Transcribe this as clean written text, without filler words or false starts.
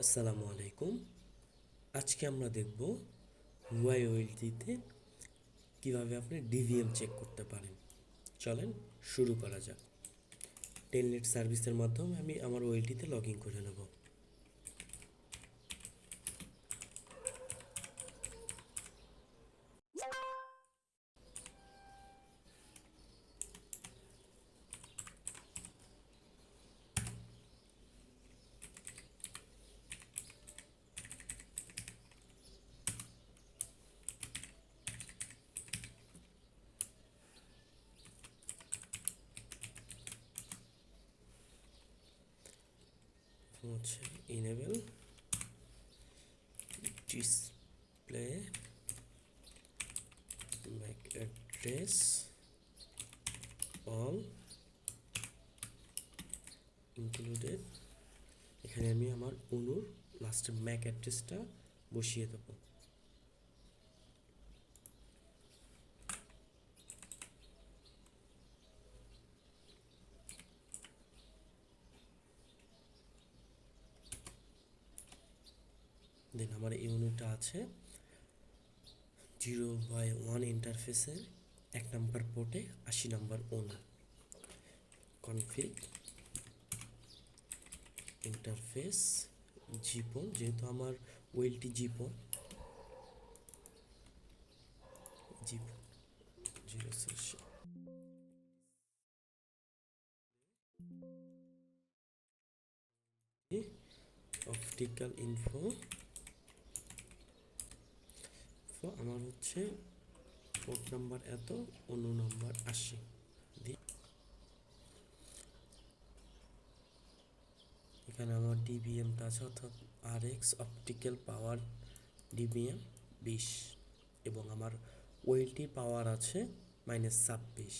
আসসালামু আলাইকুম। আজকে আমরা দেখব হুয়াই ওয়েলটিতে কীভাবে আপনি ডিভিএম চেক করতে পারেন। চলেন শুরু করা যাক। টেলনেট সার্ভিসের মাধ্যমে আমি আমার ওয়েলটিতে লগ ইন করে নেব। হচ্ছে enable display Mac address all included. এখানে আমি আমার অনুর লাস্টের ম্যাক অ্যাড্রেসটা বসিয়ে দেবো। দেন আমার এই অনুটা আছে 0/1 ইন্টারফেসের 1 নম্বর পোর্টে 80 নম্বর অনু। কনফিগ ইন্টারফেস জিপন, যেহেতু আমার ওয়েলটি জিপন জিপন 0 অপটিক্যাল ইনফো আমার হচ্ছে পোর্ট নাম্বার এত, অনু নাম্বার 80 দিয়ে এখানে আমার ডিবিএমটা আছে, অর্থাৎ RX অপটিক্যাল পাওয়ার ডিবিএম 20 এবং আমার ওয়েলটি পাওয়ার আছে -26।